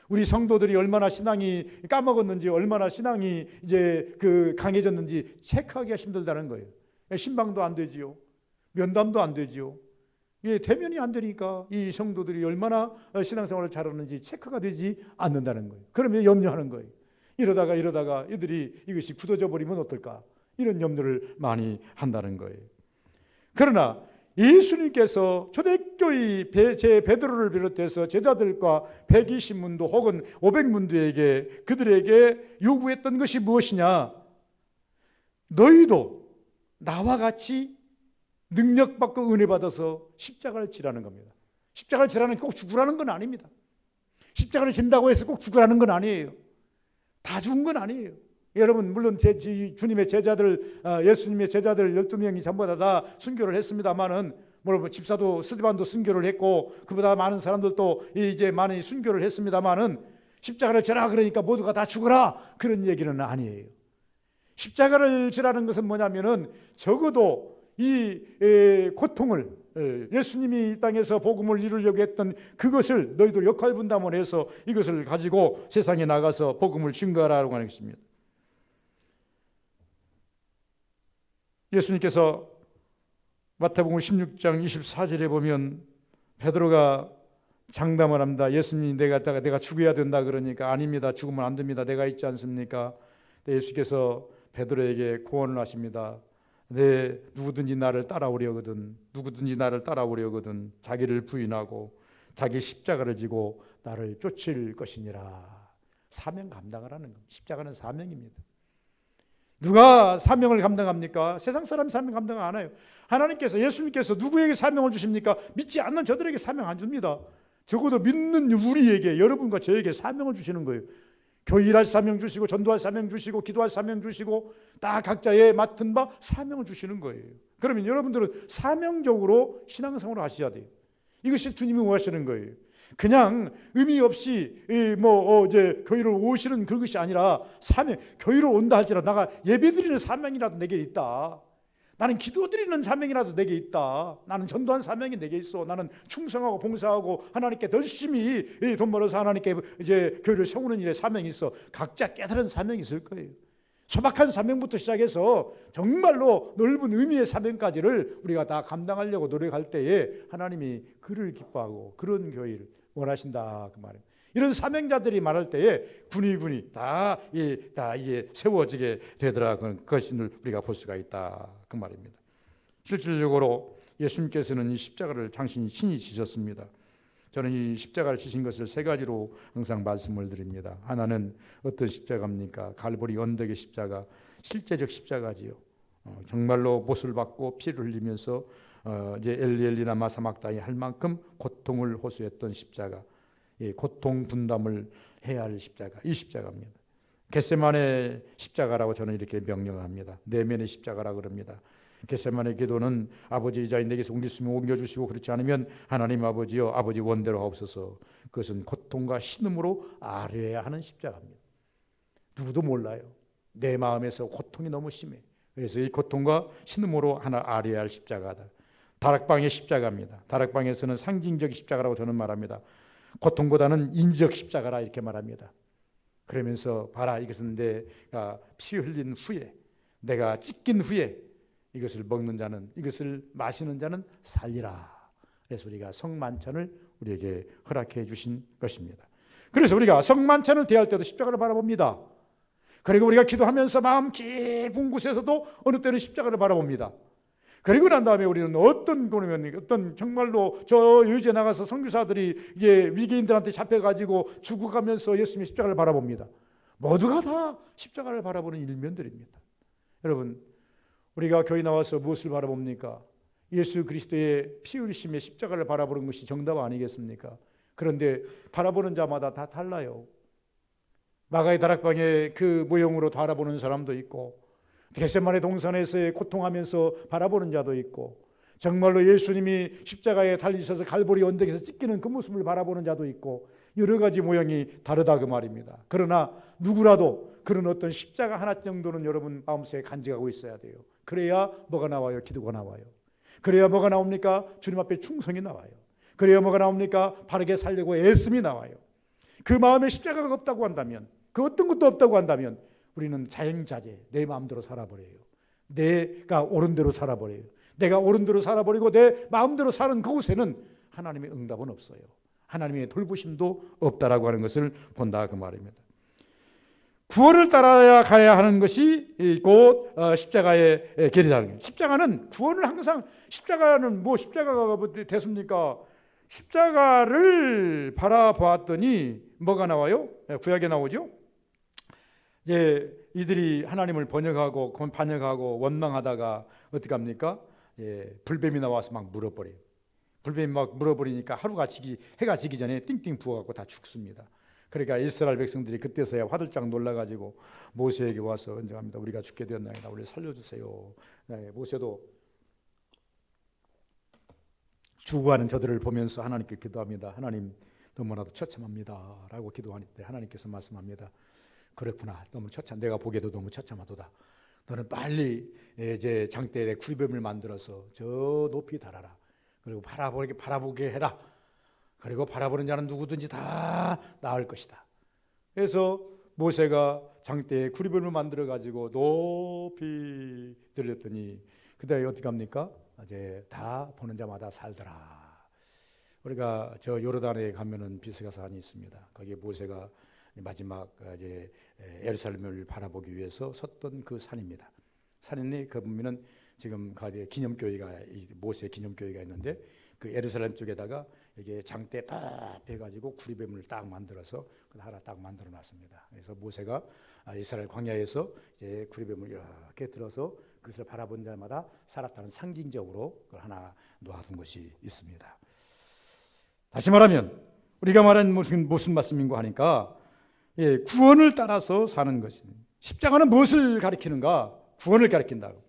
우리 성도들이 얼마나 신앙이 까먹었는지, 얼마나 신앙이 이제 강해졌는지 체크하기가 힘들다는 거예요. 신방도 안 되지요, 면담도 안 되지요. 예, 대면이 안 되니까 이 성도들이 얼마나 신앙생활을 잘하는지 체크가 되지 않는다는 거예요. 그러면 염려하는 거예요. 이러다가 이들이 이것이 굳어져 버리면 어떨까? 이런 염려를 많이 한다는 거예요. 그러나 예수님께서 초대교회 제 베드로를 비롯해서 제자들과 120문도 혹은 500문도에게 그들에게 요구했던 것이 무엇이냐? 너희도 나와 같이 능력받고 은혜 받아서 십자가를 지라는 겁니다. 십자가를 지라는 게 꼭 죽으라는 건 아닙니다. 십자가를 진다고 해서 꼭 죽으라는 건 아니에요. 다 죽은 건 아니에요. 여러분 물론 주님의 제자들, 예수님의 제자들 12명이 전부 다 순교를 했습니다만은 뭐 집사도 스데반도 순교를 했고 그보다 많은 사람들도 이제 많이 순교를 했습니다만은 십자가를 지라 그러니까 모두가 다 죽어라 그런 얘기는 아니에요. 십자가를 지라는 것은 뭐냐면은 적어도 이 고통을 예수님이 이 땅에서 복음을 이루려고 했던 그것을 너희들 역할 분담을 해서 이것을 가지고 세상에 나가서 복음을 증거하라고 하는 것입니다. 예수님께서 마태복음 16장 24절에 보면 베드로가 장담을 합니다. 예수님이 내가 죽어야 된다 그러니까 아닙니다. 죽으면 안 됩니다. 내가 있지 않습니까? 예수께서 베드로에게 고언을 하십니다. 누구든지 나를 따라오려거든 자기를 부인하고 자기 십자가를 지고 나를 쫓을 것이니라. 사명 감당을 하는 겁니다. 십자가는 사명입니다. 누가 사명을 감당합니까? 세상 사람이 사명 감당 안 해요. 하나님께서, 예수님께서 누구에게 사명을 주십니까? 믿지 않는 저들에게 사명 안 줍니다. 적어도 믿는 우리에게, 여러분과 저에게 사명을 주시는 거예요. 교일할 사명 주시고, 전도할 사명 주시고, 기도할 사명 주시고, 다 각자의 맡은 바 사명을 주시는 거예요. 그러면 여러분들은 사명적으로 신앙생활을 하셔야 돼요. 이것이 주님이 원하시는 거예요. 그냥 의미 없이 이제 교회로 오시는 그것이 아니라 사명, 교회로 온다 할지라도 나가 예배드리는 사명이라도 내게 있다. 나는 기도드리는 사명이라도 내게 있다. 나는 전도한 사명이 내게 있어. 나는 충성하고 봉사하고 하나님께 더 열심히 돈 벌어서 하나님께 이제 교회를 세우는 일에 사명이 있어. 각자 깨달은 사명이 있을 거예요. 소박한 사명부터 시작해서 정말로 넓은 의미의 사명까지를 우리가 다 감당하려고 노력할 때에 하나님이 그를 기뻐하고 그런 교회를 원하신다 그 말입니다. 이런 사명자들이 말할 때에 군이 다 이게 세워지게 되더라 그런 것을 우리가 볼 수가 있다 그 말입니다. 실질적으로 예수님께서는 이 십자가를 당신이 친히 지셨습니다. 저는 이 십자가를 지신 것을 세 가지로 항상 말씀을 드립니다. 하나는 어떤 십자가입니까? 갈보리 언덕의 십자가, 실제적 십자가지요. 정말로 못을 받고 피를 흘리면서 이제 엘리엘리나 마사막다이 할 만큼 고통을 호소했던 십자가, 고통 분담을 해야 할 십자가, 이 십자가입니다. 겟세마네 십자가라고 저는 이렇게 명령합니다. 내면의 십자가라고 그럽니다. 겟세마네 기도는 아버지 이자인 내게서 옮겼으면 옮겨주시고 그렇지 않으면 하나님 아버지여 아버지 원대로 하옵소서. 그것은 고통과 신음으로 아뢰야 하는 십자가입니다. 누구도 몰라요. 내 마음에서 고통이 너무 심해. 그래서 이 고통과 신음으로 하나 아뢰야 할 십자가다. 다락방의 십자가입니다. 다락방에서는 상징적 십자가라고 저는 말합니다. 고통보다는 인적 십자가라 이렇게 말합니다. 그러면서 봐라, 이것은 내가 피 흘린 후에, 내가 찢긴 후에 이것을 먹는 자는, 이것을 마시는 자는 살리라. 그래서 우리가 성만찬을 우리에게 허락해 주신 것입니다. 그래서 우리가 성만찬을 대할 때도 십자가를 바라봅니다. 그리고 우리가 기도하면서 마음 깊은 곳에서도 어느 때는 십자가를 바라봅니다. 그리고 난 다음에 우리는 어떤 정말로 저 유지에 나가서 선교사들이 이제 위기인들한테 잡혀가지고 죽어가면서 예수님의 십자가를 바라봅니다. 모두가 다 십자가를 바라보는 일면들입니다. 여러분, 우리가 교회 나와서 무엇을 바라봅니까? 예수 그리스도의 피 흘리심의 십자가를 바라보는 것이 정답 아니겠습니까? 그런데 바라보는 자마다 다 달라요. 마가의 다락방의 그 모형으로 바라보는 사람도 있고, 겟세마네 동산에서의 고통하면서 바라보는 자도 있고, 정말로 예수님이 십자가에 달리셔서 갈보리 언덕에서 찢기는 그 모습을 바라보는 자도 있고, 여러 가지 모양이 다르다 그 말입니다. 그러나 누구라도 그런 어떤 십자가 하나 정도는 여러분 마음속에 간직하고 있어야 돼요. 그래야 뭐가 나와요? 기도가 나와요. 그래야 뭐가 나옵니까? 주님 앞에 충성이 나와요. 그래야 뭐가 나옵니까? 바르게 살려고 애씀이 나와요. 그 마음에 십자가가 없다고 한다면, 그 어떤 것도 없다고 한다면 우리는 자행자재, 내 마음대로 살아버려요. 내가 옳은 대로 살아버려요. 내가 옳은 대로 살아버리고 내 마음대로 사는 그곳에는 하나님의 응답은 없어요. 하나님의 돌보심도 없다라고 하는 것을 본다 그 말입니다. 구원을 따라야 가야 하는 것이 곧 십자가의 길이라는 거예요. 십자가는 구원을 항상, 십자가는 뭐 십자가가 됐습니까? 십자가를 바라보았더니 뭐가 나와요? 구약에 나오죠. 이들이 하나님을 번역하고 반역하고 원망하다가 어떻게 합니까? 불뱀이 나와서 막 물어버려요. 불뱀이 막 물어버리니까 해가 지기 전에 띵띵 부어갖고 다 죽습니다. 그러니까 이스라엘 백성들이 그때서야 화들짝 놀라가지고 모세에게 와서 언쟁합니다. 우리가 죽게 되었나이다. 우리 살려주세요. 모세도 죽어가는 저들을 보면서 하나님께 기도합니다. 하나님, 너무나도 처참합니다 라고 기도하는데 하나님께서 말씀합니다. 그렇구나, 너무 내가 보기에도 너무 처참하도다. 너는 빨리 이제 장대에 굴뱀을 만들어서 저 높이 달아라. 그리고 바라보게 해라. 그리고 바라보는 자는 누구든지 다 나을 것이다. 그래서 모세가 장대에 굴뱀을 만들어 가지고 높이 들렸더니 그다음에 어떻게 합니까? 이제 다 보는 자마다 살더라. 우리가 저 요르단에 가면은 비스가산이 있습니다. 거기에 모세가 마지막 이제 예루살렘을 바라보기 위해서 섰던 그 산입니다. 산인데 그 보면은 지금 가디에 기념교회가, 모세 기념교회가 있는데 그 예루살렘 쪽에다가 이게 장대 딱 해가지고 구리뱀을 딱 만들어서 하나 딱 만들어 놨습니다. 그래서 모세가 이스라엘 광야에서 이제 구리뱀을 이렇게 들어서 그것을 바라본 자마다 살았다는 상징적으로 그걸 하나 놓아둔 것이 있습니다. 다시 말하면 우리가 말하는 무슨 말씀인가 하니까 구원을 따라서 사는 것입니다. 십자가는 무엇을 가리키는가? 구원을 가리킨다고.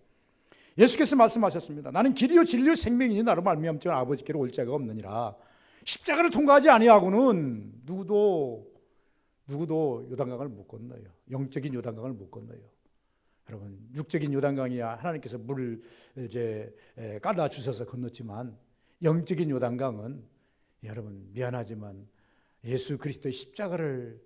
예수께서 말씀하셨습니다. 나는 길이요 진리요 생명이니 나로 말미암지 아버지께로 올 자가 없느니라. 십자가를 통과하지 아니하고는 누구도 요단강을 못 건너요. 영적인 요단강을 못 건너요. 여러분, 육적인 요단강이야 하나님께서 물을 이제 까다 주셔서 건넜지만, 영적인 요단강은 여러분 미안하지만 예수 그리스도의 십자가를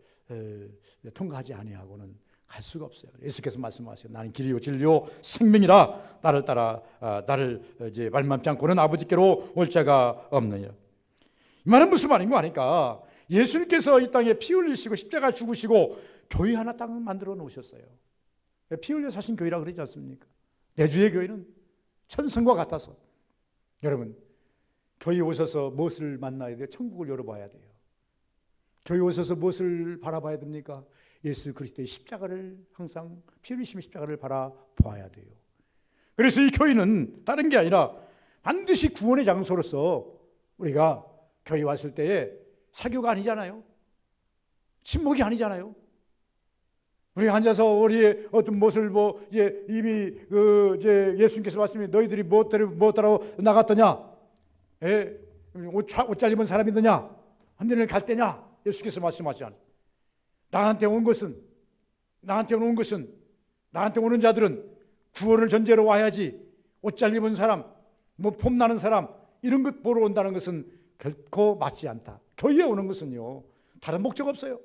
통과하지 아니하고는 갈 수가 없어요. 예수께서 말씀하세요. 나는 길이요 진리요 생명이라 나를 따라 나를 이제 말만지 않고는 아버지께로 올 자가 없느니라. 이 말은 무슨 말인 거 아니까 예수님께서 이 땅에 피 흘리시고 십자가 죽으시고 교회 하나 딱 만들어 놓으셨어요. 피 흘려 사신 교회라 그러지 않습니까? 내 주의 교회는 천성과 같아서. 여러분, 교회에 오셔서 무엇을 만나야 돼요? 천국을 열어봐야 돼요. 교회에 오셔서 무엇을 바라봐야 됩니까? 예수 그리스도의 십자가를, 항상 피 흘리심의 십자가를 바라봐야 돼요. 그래서 이 교회는 다른 게 아니라 반드시 구원의 장소로서 우리가 교회 왔을 때에 사교가 아니잖아요. 침묵이 아니잖아요. 우리가 앉아서 우리의 어떤 무엇을 이제 이미 이제 예수님께서 말씀이 너희들이 뭐 따라 나갔더냐? 옷 잘 입은 사람이 있느냐? 하늘을 갈 때냐? 예수께서 말씀하지 않아요. 나한테 오는 자들은 구원을 전제로 와야지. 옷 잘 입은 사람, 폼나는 사람 이런 것 보러 온다는 것은 결코 맞지 않다. 교회에 오는 것은요 다른 목적 없어요.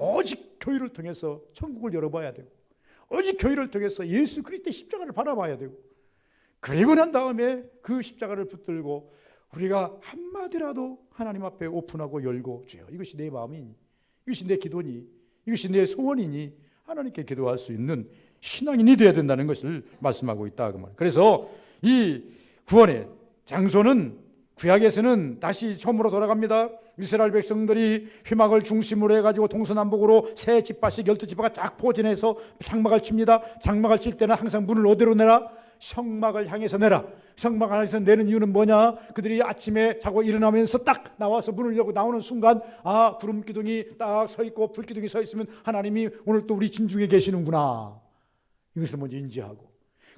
오직 교회를 통해서 천국을 열어봐야 되고, 오직 교회를 통해서 예수 그리스도의 십자가를 바라봐야 되고, 그리고 난 다음에 그 십자가를 붙들고 우리가 한마디라도 하나님 앞에 오픈하고 열고, 주여 이것이 내 마음이니, 이것이 내 기도니, 이것이 내 소원이니 하나님께 기도할 수 있는 신앙인이 되어야 된다는 것을 말씀하고 있다 그 말. 그래서 이 구원의 장소는 구약에서는 다시 처음으로 돌아갑니다. 이스라엘 백성들이 휘막을 중심으로 해가지고 동서남북으로 세 지파씩 12지파가 쫙 포진해서 장막을 칩니다. 장막을 칠 때는 항상 문을 어디로 내라? 성막을 향해서 내라. 성막을 향해서 내는 이유는 뭐냐? 그들이 아침에 자고 일어나면서 딱 나와서 문을 열고 나오는 순간, 아, 구름 기둥이 딱 서 있고 불 기둥이 서 있으면 하나님이 오늘 또 우리 진중에 계시는구나, 이것을 먼저 인지하고,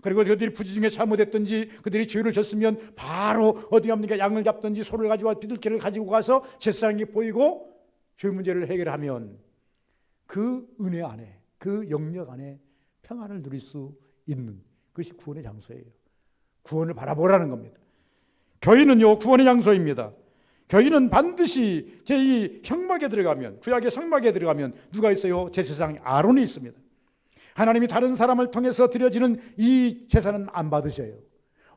그리고 그들이 부지중에 잘못했든지 그들이 죄를 졌으면 바로 어디 갑니까? 양을 잡든지 소를 가지고 비둘기를 가지고 가서 제사장이 보이고 죄 문제를 해결하면 그 은혜 안에, 그 영역 안에 평안을 누릴 수 있는 그것이 구원의 장소예요. 구원을 바라보라는 겁니다. 교회는요 구원의 장소입니다. 교회는 반드시 제2 형막에 들어가면, 구약의 성막에 들어가면 누가 있어요? 제사장 아론이 있습니다. 하나님이 다른 사람을 통해서 드려지는 이 제사는 안 받으셔요.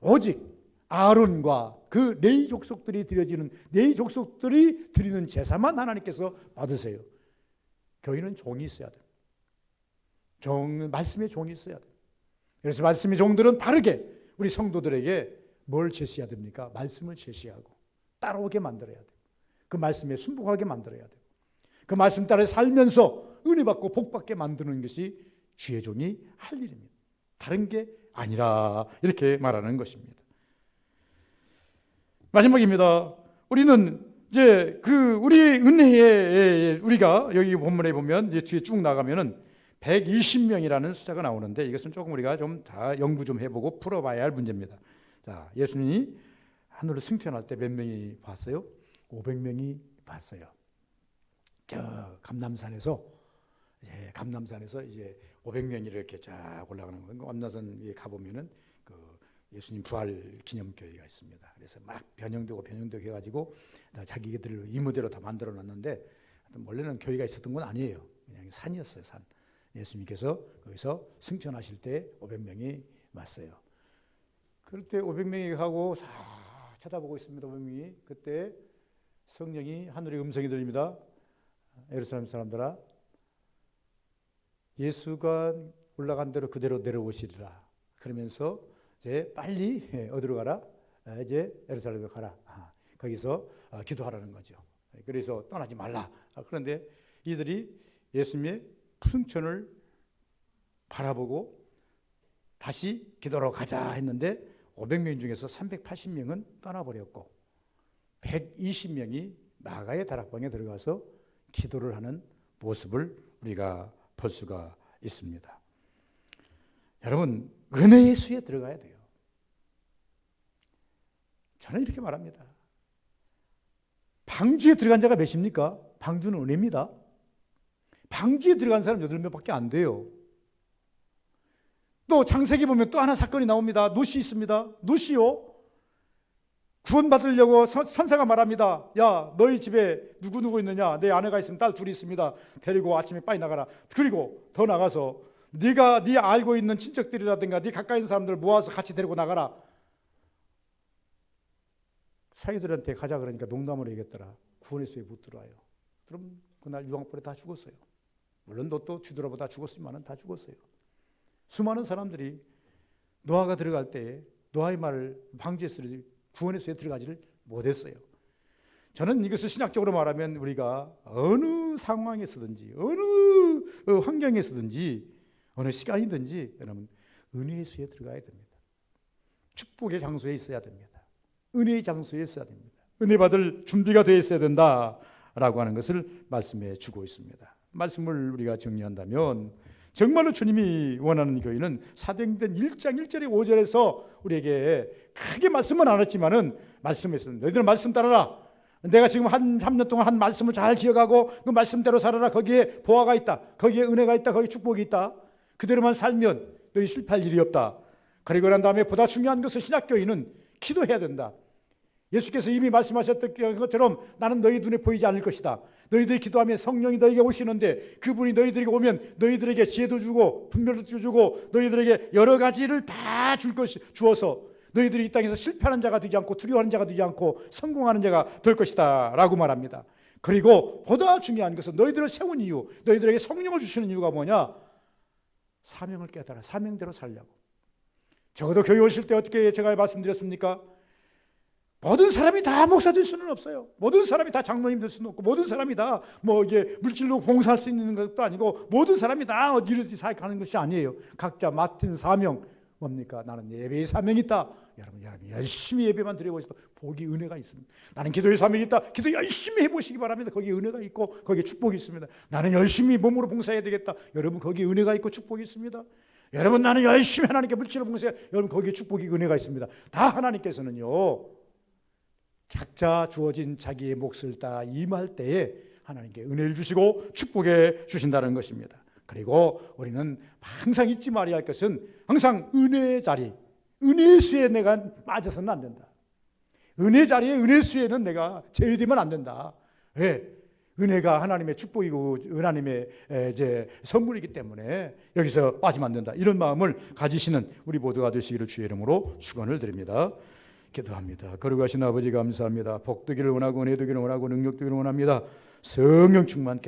오직 아론과 그 레위 족속들이 드려지는, 레위 족속들이 드리는 제사만 하나님께서 받으세요. 교회는 종이 있어야 돼요. 말씀의 종이 있어야 돼요. 그래서 말씀의 종들은 바르게 우리 성도들에게 뭘 제시해야 됩니까? 말씀을 제시하고 따라오게 만들어야 돼요. 그 말씀에 순복하게 만들어야 돼요. 그 말씀 따라 살면서 은혜 받고 복 받게 만드는 것이 주의 종이 할 일입니다. 다른 게 아니라 이렇게 말하는 것입니다. 마지막입니다. 우리는 이제 우리 은혜에, 우리가 여기 본문에 보면 이제 뒤에 쭉 나가면은 120명이라는 숫자가 나오는데, 이것은 조금 우리가 좀 다 연구 좀 해보고 풀어봐야 할 문제입니다. 자, 예수님이 하늘을 승천할 때 몇 명이 봤어요? 500명이 봤어요. 저 감남산에서 이제 500명이 이렇게 쫙 올라가는 거예요. 감남산 가보면은 그 예수님 부활 기념교회가 있습니다. 그래서 막 변형되고 해가지고 자기들을 이모대로 다 만들어 놨는데, 원래는 교회가 있었던 건 아니에요. 그냥 산이었어요, 산. 예수님께서 거기서 승천하실 때 500명이 왔어요. 그럴 때 500명이 하고 싹 쳐다보고 있습니다. 500명이. 그때 성령이 하늘의 음성이 들립니다. 예루살렘 사람들아, 예수가 올라간 대로 그대로 내려오시리라. 그러면서 이제 빨리 어디로 가라? 이제 예루살렘에 가라. 거기서 기도하라는 거죠. 그래서 떠나지 말라. 그런데 이들이 예수님의 승천을 바라보고 다시 기도하러 가자 했는데 500명 중에서 380명은 떠나버렸고 120명이 나가의 다락방에 들어가서 기도를 하는 모습을 우리가 볼 수가 있습니다. 여러분, 은혜의 수에 들어가야 돼요. 저는 이렇게 말합니다. 방주에 들어간 자가 몇입니까? 방주는 은혜입니다. 방주에 들어간 사람 8명밖에 안 돼요. 또 창세기 보면 또 하나 사건이 나옵니다. 롯이 있습니다. 롯이요, 구원받으려고 선사가 말합니다. 야, 너희 집에 누구 있느냐? 내 아내가 있으면 딸 둘이 있습니다. 데리고 아침에 빨리 나가라. 그리고 더 나가서 네가 네 알고 있는 친척들이라든가 네 가까이 있는 사람들 모아서 같이 데리고 나가라. 사위들한테 가자 그러니까 농담으로 얘기했더라. 구원에서에 못 들어와요. 그럼 그날 유황불에 다 죽었어요. 물론 롯도 주드라보다 죽었지만은 다 죽었어요. 수많은 사람들이 노아가 들어갈 때 노아의 말을 방주에서 구원에서에 들어가지를 못했어요. 저는 이것을 신학적으로 말하면 우리가 어느 상황에서든지 어느 환경에서든지 어느 시간이든지 여러분 은혜의 수에 들어가야 됩니다. 축복의 장소에 있어야 됩니다. 은혜의 장소에 있어야 됩니다. 은혜 받을 준비가 되어 있어야 된다라고 하는 것을 말씀해 주고 있습니다. 말씀을 우리가 정리한다면 정말로 주님이 원하는 교회는 사도행전 1장 1절에 5절에서 우리에게 크게 말씀은 안 했지만은 말씀에서 너희들 말씀 따라라. 내가 지금 한 3년 동안 한 말씀을 잘 기억하고 그 말씀대로 살아라. 거기에 보화가 있다. 거기에 은혜가 있다. 거기에 축복이 있다. 그대로만 살면 너희 실패할 일이 없다. 그리고 난 다음에 보다 중요한 것은 신학교인은 기도해야 된다. 예수께서 이미 말씀하셨던 것처럼 나는 너희 눈에 보이지 않을 것이다. 너희들이 기도하면 성령이 너희에게 오시는데 그분이 너희들에게 오면 너희들에게 지혜도 주고 분별도 주고 너희들에게 여러 가지를 다 주어서 너희들이 이 땅에서 실패하는 자가 되지 않고 두려워하는 자가 되지 않고 성공하는 자가 될 것이다 라고 말합니다. 그리고 보다 중요한 것은 너희들을 세운 이유, 너희들에게 성령을 주시는 이유가 뭐냐? 사명을 깨달아 사명대로 살려고. 적어도 교회 오실 때 어떻게 제가 말씀드렸습니까? 모든 사람이 다 목사 될 수는 없어요. 모든 사람이 다 장로님 될 수는 없고 모든 사람이 다 이게 물질로 봉사할 수 있는 것도 아니고 모든 사람이 다 이렇게 사역하는 것이 아니에요. 각자 맡은 사명 뭡니까? 나는 예배의 사명이 있다. 여러분 열심히 예배만 드려보시고 복이 은혜가 있습니다. 나는 기도의 사명이 있다. 기도 열심히 해보시기 바랍니다. 거기에 은혜가 있고 거기에 축복이 있습니다. 나는 열심히 몸으로 봉사해야 되겠다. 여러분 거기에 은혜가 있고 축복이 있습니다. 여러분 나는 열심히 하나님께 물질로 봉사해. 여러분 거기에 축복이 은혜가 있습니다. 다 하나님께서는요. 각자 주어진 자기의 몫을 다 임할 때에 하나님께 은혜를 주시고 축복해 주신다는 것입니다. 그리고 우리는 항상 잊지 말아야 할 것은 항상 은혜의 자리, 은혜의 수에 내가 빠져서는 안 된다. 은혜 자리에 은혜 수에는 내가 제외되면 안 된다. 왜? 은혜가 하나님의 축복이고 하나님의 이제 선물이기 때문에 여기서 빠지면 안 된다. 이런 마음을 가지시는 우리 모두가 되시기를 주의 이름으로 축원을 드립니다. 기도합니다. 거룩하신 아버지 감사합니다. 복되기를 원하고 은혜 되기를 원하고 능력 되기를 원합니다. 성령 충만